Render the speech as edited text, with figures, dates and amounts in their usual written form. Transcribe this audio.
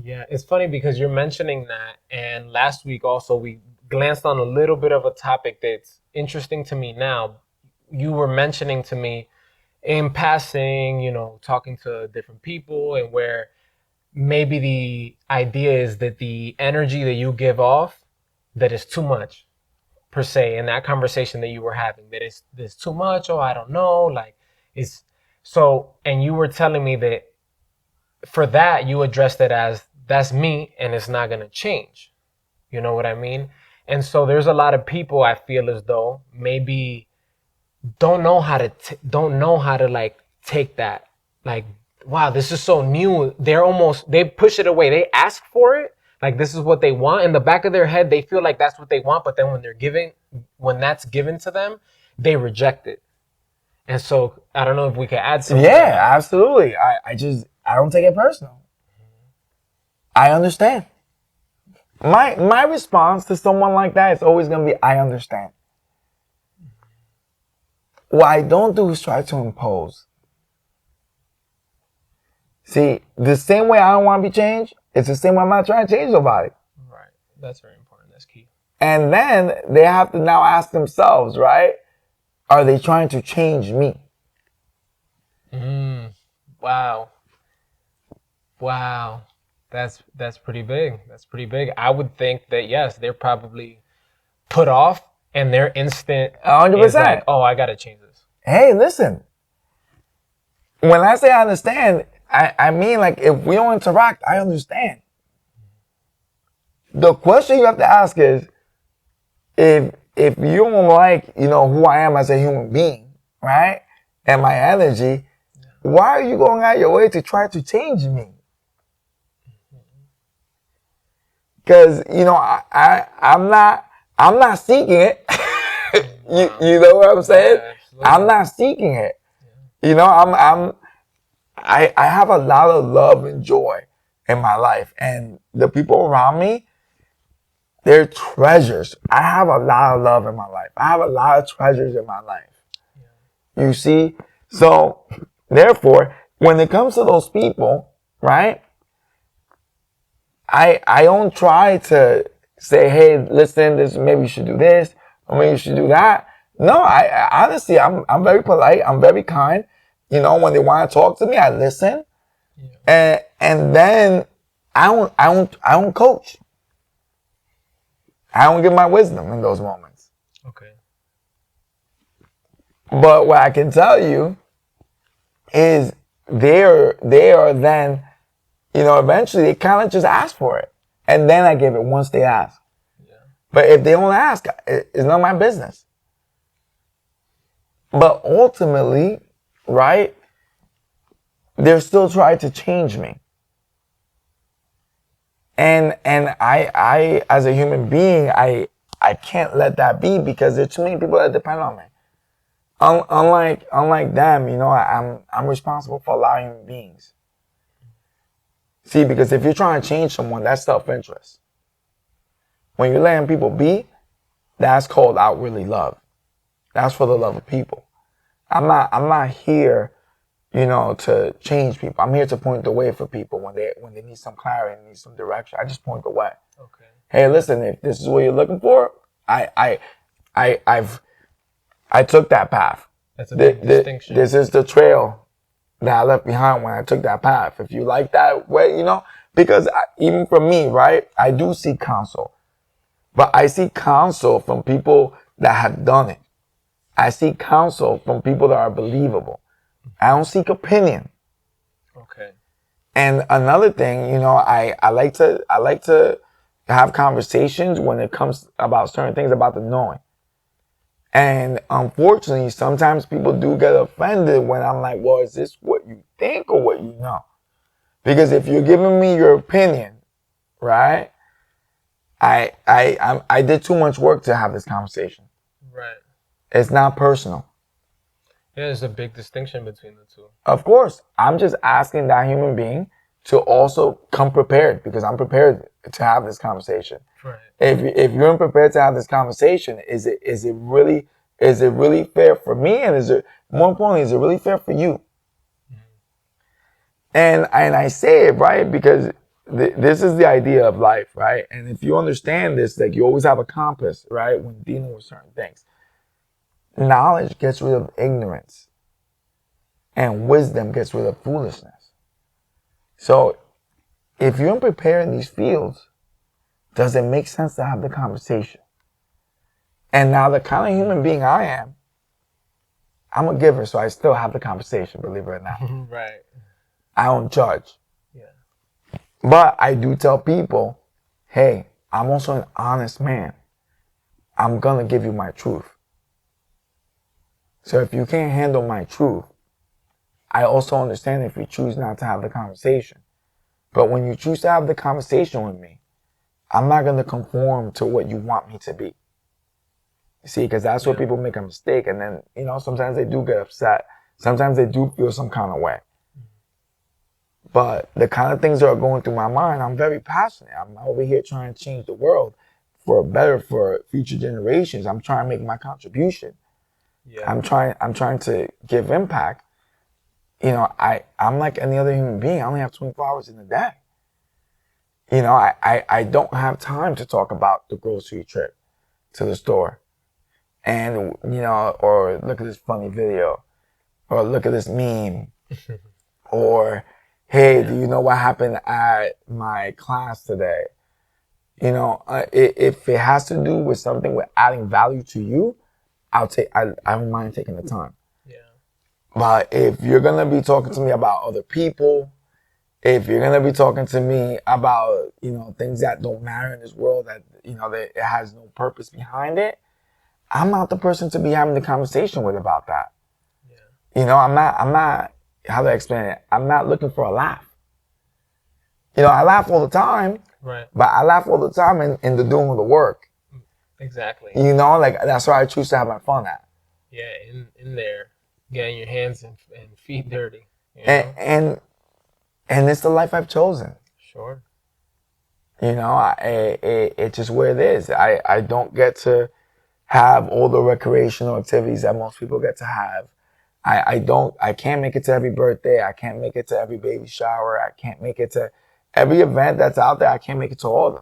Yeah, it's funny because you're mentioning that, and last week also we glanced on a little bit of a topic that's interesting to me now. You were mentioning to me in passing, talking to different people, and where maybe the idea is that the energy that you give off that is too much per se in that conversation that you were having, that is this too much. Oh, I don't know, like it's so. And you were telling me that for that you addressed it as that's me and it's not going to change. You know what I mean? And so there's a lot of people I feel as though maybe don't know how to like take that, like, wow, this is so new. They push it away. They ask for it, like this is what they want in the back of their head. They feel like that's what they want, but then when that's given to them, they reject it. And so I don't know if we could add some to Yeah, that. absolutely. I don't take it personal. I understand. My response to someone like that is always gonna be I understand. What I don't do is try to impose. See, the same way I don't want to be changed, it's the same way I'm not trying to change nobody. Right, that's very important. That's key. And then they have to now ask themselves, right? Are they trying to change me? Wow. Wow. That's pretty big. That's pretty big. I would think that yes, they're probably put off, and their instant is like, 100%. "Oh, I gotta change this." Hey, listen. When I say I understand, I mean like if we don't interact, I understand. The question you have to ask is if you don't like, who I am as a human being, right? And my energy, why are you going out your way to try to change me? Because I'm not seeking it. You know what I'm saying? Yeah, I'm absolutely. not seeking it. I have a lot of love and joy in my life, and the people around me, they're treasures. I have a lot of love in my life. I have a lot of treasures in my life. You see? So, therefore, when it comes to those people, right? I don't try to say, hey, listen, this maybe you should do this, or maybe you should do that. No, I honestly, I'm very polite. I'm very kind. When they want to talk to me, I listen, Yeah. and then I don't coach. I don't give my wisdom in those moments. Okay. But what I can tell you is they are then, eventually they kind of just ask for it. And then I give it once they ask. Yeah. But if they don't ask, it's not my business. But ultimately, right, they're still trying to change me. And I as a human being, I can't let that be because there's too many people that depend on me. Unlike them, I'm responsible for a lot of human beings. See, because if you're trying to change someone, that's self-interest. When you're letting people be, that's called outwardly love. That's for the love of people. I'm not here, to change people. I'm here to point the way for people when they need some clarity and need some direction. I just point the way. Okay. Hey, listen, if this is what you're looking for, I've I took that path. That's a big distinction. This is the trail that I left behind when I took that path. If you like that way, because even for me, right, I do seek counsel, but I seek counsel from people that have done it. I seek counsel from people that are believable. I don't seek opinion. Okay. And another thing, I like to have conversations when it comes about certain things about the knowing. And unfortunately, sometimes people do get offended when I'm like, well, is this what you think or what you know? Because if you're giving me your opinion, right? I did too much work to have this conversation. Right. It's not personal. Yeah, there's a big distinction between the two. Of course, I'm just asking that human being to also come prepared because I'm prepared to have this conversation. Right. If you're unprepared to have this conversation, is it really fair for me, and is it more importantly, is it really fair for you? And I say it right because this is the idea of life, right? And if you understand this, like you always have a compass, right? When dealing with certain things, knowledge gets rid of ignorance, and wisdom gets rid of foolishness. So, if you're unprepared in these fields, does it make sense to have the conversation? And now, the kind of human being I am, I'm a giver, so I still have the conversation, believe it or not. Right. I don't judge. Yeah. But I do tell people, hey, I'm also an honest man. I'm going to give you my truth. So if you can't handle my truth, I also understand if you choose not to have the conversation. But when you choose to have the conversation with me, I'm not going to conform to what you want me to be. See, because that's where people make a mistake. And then, sometimes they do get upset. Sometimes they do feel some kind of way. But the kind of things that are going through my mind, I'm very passionate. I'm over here trying to change the world for better for future generations. I'm trying to make my contribution. Yeah. I'm trying to give impact. I'm like any other human being. I only have 24 hours in a day. I don't have time to talk about the grocery trip to the store. And, or look at this funny video, or look at this meme, or, hey, do you know what happened at my class today? If it has to do with something with adding value to you, I don't mind taking the time. Yeah. But if you're going to be talking to me about other people, if you're going to be talking to me about, things that don't matter in this world, that it has no purpose behind it, I'm not the person to be having the conversation with about that. Yeah. I'm not, how do I explain it? I'm not looking for a laugh. I laugh all the time. Right. But I laugh all the time in the doing of the work. Exactly. That's where I choose to have my fun at. Yeah, in there, getting your hands and feet dirty. And it's the life I've chosen. Sure. It's just where it is. I don't get to have all the recreational activities that most people get to have. I can't make it to every birthday. I can't make it to every baby shower. I can't make it to every event that's out there. I can't make it to all of them.